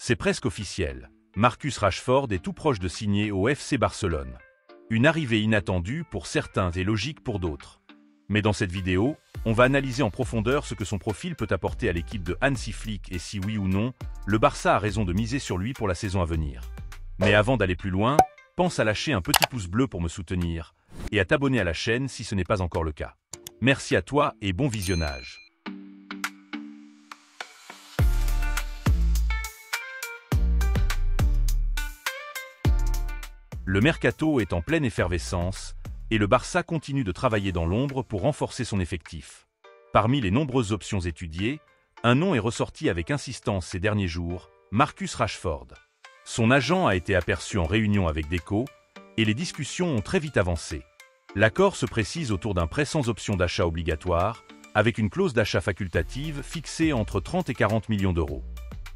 C'est presque officiel. Marcus Rashford est tout proche de signer au FC Barcelone. Une arrivée inattendue pour certains et logique pour d'autres. Mais dans cette vidéo, on va analyser en profondeur ce que son profil peut apporter à l'équipe de Hansi Flick et si oui ou non, le Barça a raison de miser sur lui pour la saison à venir. Mais avant d'aller plus loin, pense à lâcher un petit pouce bleu pour me soutenir et à t'abonner à la chaîne si ce n'est pas encore le cas. Merci à toi et bon visionnage. Le mercato est en pleine effervescence et le Barça continue de travailler dans l'ombre pour renforcer son effectif. Parmi les nombreuses options étudiées, un nom est ressorti avec insistance ces derniers jours, Marcus Rashford. Son agent a été aperçu en réunion avec Deco et les discussions ont très vite avancé. L'accord se précise autour d'un prêt sans option d'achat obligatoire, avec une clause d'achat facultative fixée entre 30 et 40 millions d'euros.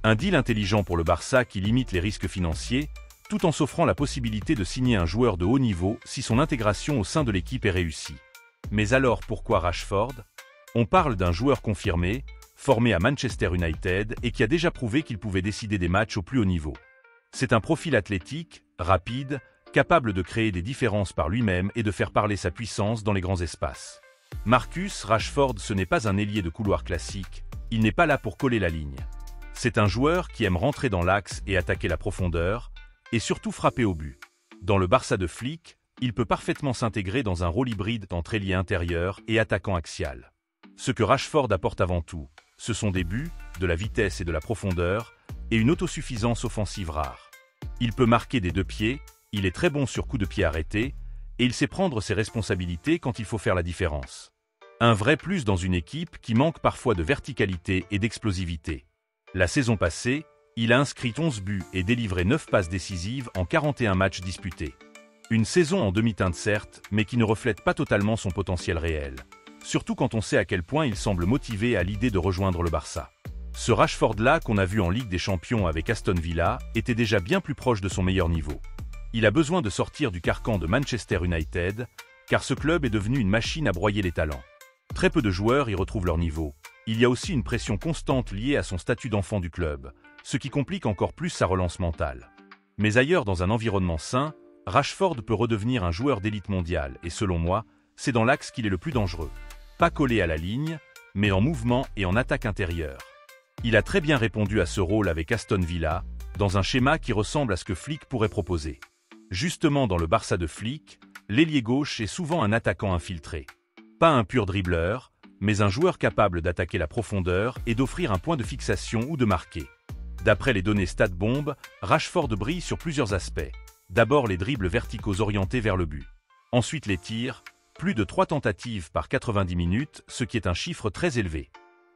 Un deal intelligent pour le Barça qui limite les risques financiers, tout en s'offrant la possibilité de signer un joueur de haut niveau si son intégration au sein de l'équipe est réussie. Mais alors pourquoi Rashford? On parle d'un joueur confirmé, formé à Manchester United et qui a déjà prouvé qu'il pouvait décider des matchs au plus haut niveau. C'est un profil athlétique, rapide, capable de créer des différences par lui-même et de faire parler sa puissance dans les grands espaces. Marcus Rashford, ce n'est pas un ailier de couloir classique, il n'est pas là pour coller la ligne. C'est un joueur qui aime rentrer dans l'axe et attaquer la profondeur, et surtout frapper au but. Dans le Barça de Flick, il peut parfaitement s'intégrer dans un rôle hybride entre ailier intérieur et attaquant axial. Ce que Rashford apporte avant tout, ce sont des buts, de la vitesse et de la profondeur, et une autosuffisance offensive rare. Il peut marquer des deux pieds, il est très bon sur coup de pied arrêté, et il sait prendre ses responsabilités quand il faut faire la différence. Un vrai plus dans une équipe qui manque parfois de verticalité et d'explosivité. La saison passée, il a inscrit 11 buts et délivré 9 passes décisives en 41 matchs disputés. Une saison en demi-teinte certes, mais qui ne reflète pas totalement son potentiel réel. Surtout quand on sait à quel point il semble motivé à l'idée de rejoindre le Barça. Ce Rashford-là qu'on a vu en Ligue des Champions avec Aston Villa était déjà bien plus proche de son meilleur niveau. Il a besoin de sortir du carcan de Manchester United, car ce club est devenu une machine à broyer les talents. Très peu de joueurs y retrouvent leur niveau. Il y a aussi une pression constante liée à son statut d'enfant du club, ce qui complique encore plus sa relance mentale. Mais ailleurs dans un environnement sain, Rashford peut redevenir un joueur d'élite mondiale et selon moi, c'est dans l'axe qu'il est le plus dangereux. Pas collé à la ligne, mais en mouvement et en attaque intérieure. Il a très bien répondu à ce rôle avec Aston Villa, dans un schéma qui ressemble à ce que Flick pourrait proposer. Justement dans le Barça de Flick, l'ailier gauche est souvent un attaquant infiltré. Pas un pur dribbleur, mais un joueur capable d'attaquer la profondeur et d'offrir un point de fixation ou de marquer. D'après les données StatBomb, Rashford brille sur plusieurs aspects. D'abord les dribbles verticaux orientés vers le but. Ensuite les tirs, plus de 3 tentatives par 90 minutes, ce qui est un chiffre très élevé.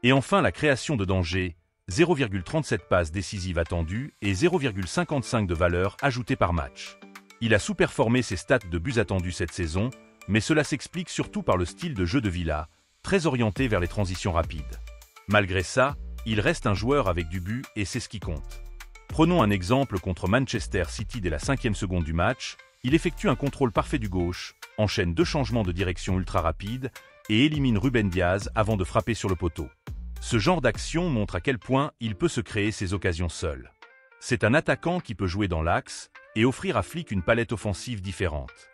Et enfin la création de danger, 0,37 passes décisives attendues et 0,55 de valeur ajoutée par match. Il a sous-performé ses stats de buts attendus cette saison, mais cela s'explique surtout par le style de jeu de Villa, très orienté vers les transitions rapides. Malgré ça, il reste un joueur avec du but et c'est ce qui compte. Prenons un exemple contre Manchester City dès la 5e seconde du match, il effectue un contrôle parfait du gauche, enchaîne 2 changements de direction ultra rapides et élimine Ruben Diaz avant de frapper sur le poteau. Ce genre d'action montre à quel point il peut se créer ses occasions seul. C'est un attaquant qui peut jouer dans l'axe et offrir à Flick une palette offensive différente.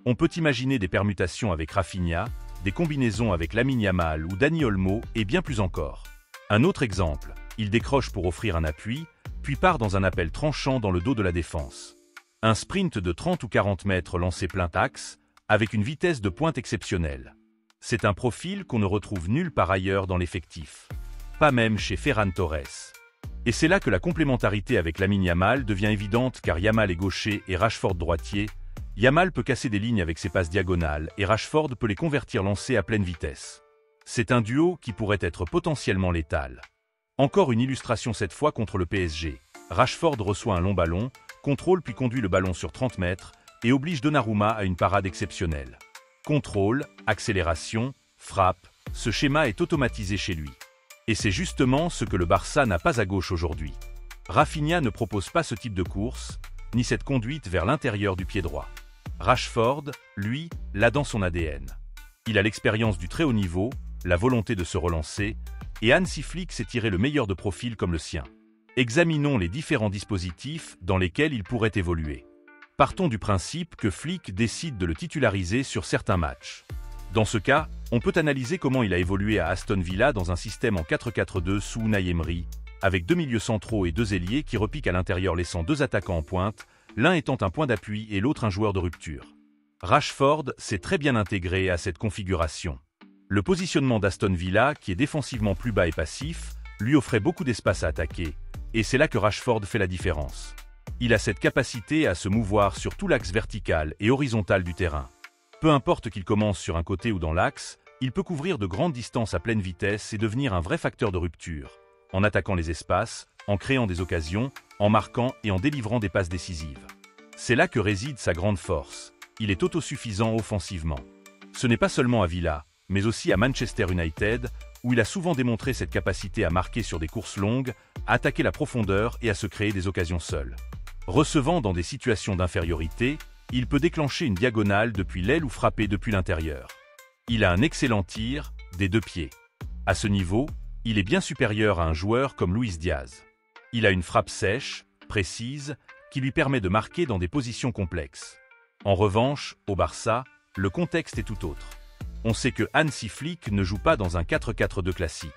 On peut imaginer des permutations avec Rafinha, des combinaisons avec Lamine Yamal ou Dani Olmo et bien plus encore. Un autre exemple, il décroche pour offrir un appui, puis part dans un appel tranchant dans le dos de la défense. Un sprint de 30 ou 40 mètres lancé plein axe, avec une vitesse de pointe exceptionnelle. C'est un profil qu'on ne retrouve nulle part ailleurs dans l'effectif. Pas même chez Ferran Torres. Et c'est là que la complémentarité avec Lamine Yamal devient évidente car Yamal est gaucher et Rashford droitier. Yamal peut casser des lignes avec ses passes diagonales et Rashford peut les convertir lancées à pleine vitesse. C'est un duo qui pourrait être potentiellement létal. Encore une illustration cette fois contre le PSG. Rashford reçoit un long ballon, contrôle puis conduit le ballon sur 30 mètres et oblige Donnarumma à une parade exceptionnelle. Contrôle, accélération, frappe, ce schéma est automatisé chez lui. Et c'est justement ce que le Barça n'a pas à gauche aujourd'hui. Rafinha ne propose pas ce type de course, ni cette conduite vers l'intérieur du pied droit. Rashford, lui, l'a dans son ADN. Il a l'expérience du très haut niveau, la volonté de se relancer, et Hansi Flick sait tirer le meilleur de profils comme le sien. Examinons les différents dispositifs dans lesquels il pourrait évoluer. Partons du principe que Flick décide de le titulariser sur certains matchs. Dans ce cas, on peut analyser comment il a évolué à Aston Villa dans un système en 4-4-2 sous Unai Emery, avec 2 milieux centraux et 2 ailiers qui repiquent à l'intérieur laissant 2 attaquants en pointe, l'un étant un point d'appui et l'autre un joueur de rupture. Rashford s'est très bien intégré à cette configuration. Le positionnement d'Aston Villa, qui est défensivement plus bas et passif, lui offrait beaucoup d'espace à attaquer, et c'est là que Rashford fait la différence. Il a cette capacité à se mouvoir sur tout l'axe vertical et horizontal du terrain. Peu importe qu'il commence sur un côté ou dans l'axe, il peut couvrir de grandes distances à pleine vitesse et devenir un vrai facteur de rupture, en attaquant les espaces, en créant des occasions, en marquant et en délivrant des passes décisives. C'est là que réside sa grande force. Il est autosuffisant offensivement. Ce n'est pas seulement à Villa, mais aussi à Manchester United, où il a souvent démontré cette capacité à marquer sur des courses longues, à attaquer la profondeur et à se créer des occasions seul. Recevant dans des situations d'infériorité, il peut déclencher une diagonale depuis l'aile ou frapper depuis l'intérieur. Il a un excellent tir, des 2 pieds. À ce niveau, il est bien supérieur à un joueur comme Luis Diaz. Il a une frappe sèche, précise, qui lui permet de marquer dans des positions complexes. En revanche, au Barça, le contexte est tout autre. On sait que Hansi Flick ne joue pas dans un 4-4-2 classique.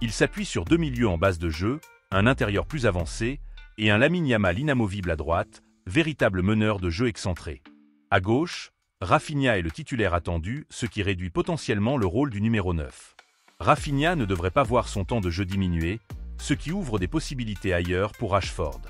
Il s'appuie sur 2 milieux en base de jeu, un intérieur plus avancé et un Lamine Yamal inamovible à droite, véritable meneur de jeu excentré. À gauche, Rafinha est le titulaire attendu, ce qui réduit potentiellement le rôle du numéro 9. Rafinha ne devrait pas voir son temps de jeu diminuer, ce qui ouvre des possibilités ailleurs pour Rashford.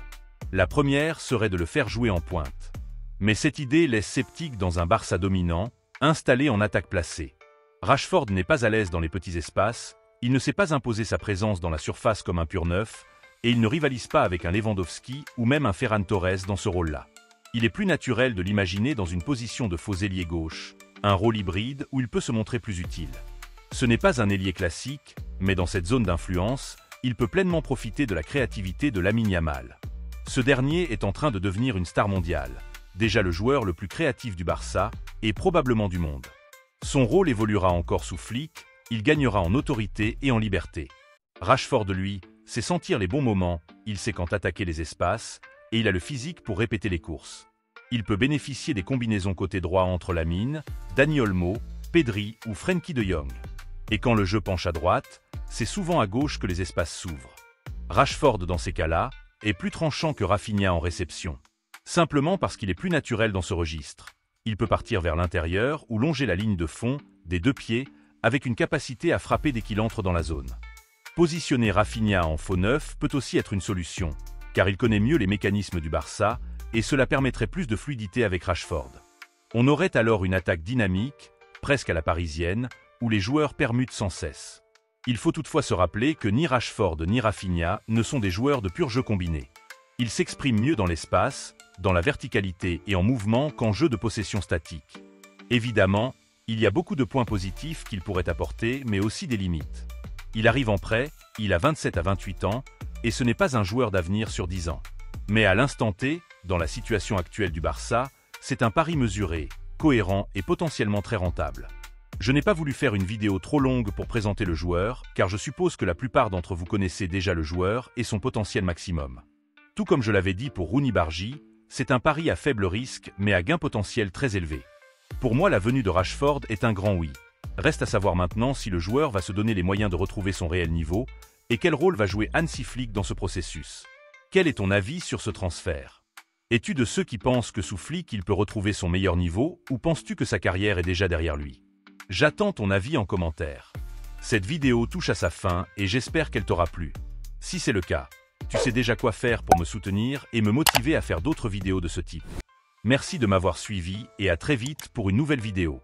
La première serait de le faire jouer en pointe. Mais cette idée laisse sceptique dans un Barça dominant, installé en attaque placée. Rashford n'est pas à l'aise dans les petits espaces, il ne sait pas imposer sa présence dans la surface comme un pur neuf, et il ne rivalise pas avec un Lewandowski ou même un Ferran Torres dans ce rôle-là. Il est plus naturel de l'imaginer dans une position de faux ailier gauche, un rôle hybride où il peut se montrer plus utile. Ce n'est pas un ailier classique, mais dans cette zone d'influence, il peut pleinement profiter de la créativité de Lamine Yamal. Ce dernier est en train de devenir une star mondiale, déjà le joueur le plus créatif du Barça et probablement du monde. Son rôle évoluera encore sous Flick, il gagnera en autorité et en liberté. Rashford, lui, sait sentir les bons moments, il sait quand attaquer les espaces, et il a le physique pour répéter les courses. Il peut bénéficier des combinaisons côté droit entre Lamine, Dani Olmo, Pedri ou Frenkie de Jong. Et quand le jeu penche à droite, c'est souvent à gauche que les espaces s'ouvrent. Rashford, dans ces cas-là, est plus tranchant que Rafinha en réception. Simplement parce qu'il est plus naturel dans ce registre. Il peut partir vers l'intérieur ou longer la ligne de fond, des 2 pieds, avec une capacité à frapper dès qu'il entre dans la zone. Positionner Rafinha en faux neuf peut aussi être une solution, car il connaît mieux les mécanismes du Barça, et cela permettrait plus de fluidité avec Rashford. On aurait alors une attaque dynamique, presque à la parisienne, où les joueurs permutent sans cesse. Il faut toutefois se rappeler que ni Rashford ni Rafinha ne sont des joueurs de pur jeu combiné. Ils s'expriment mieux dans l'espace, dans la verticalité et en mouvement qu'en jeu de possession statique. Évidemment, il y a beaucoup de points positifs qu'il pourrait apporter, mais aussi des limites. Il arrive en prêt, il a 27 à 28 ans, et ce n'est pas un joueur d'avenir sur 10 ans. Mais à l'instant T, dans la situation actuelle du Barça, c'est un pari mesuré, cohérent et potentiellement très rentable. Je n'ai pas voulu faire une vidéo trop longue pour présenter le joueur, car je suppose que la plupart d'entre vous connaissez déjà le joueur et son potentiel maximum. Tout comme je l'avais dit pour Rooney Bargy, c'est un pari à faible risque mais à gain potentiel très élevé. Pour moi, la venue de Rashford est un grand oui. Reste à savoir maintenant si le joueur va se donner les moyens de retrouver son réel niveau et quel rôle va jouer Hansi Flick dans ce processus. Quel est ton avis sur ce transfert? Es-tu de ceux qui pensent que sous Flick il peut retrouver son meilleur niveau ou penses-tu que sa carrière est déjà derrière lui? J'attends ton avis en commentaire. Cette vidéo touche à sa fin et j'espère qu'elle t'aura plu. Si c'est le cas, tu sais déjà quoi faire pour me soutenir et me motiver à faire d'autres vidéos de ce type. Merci de m'avoir suivi et à très vite pour une nouvelle vidéo.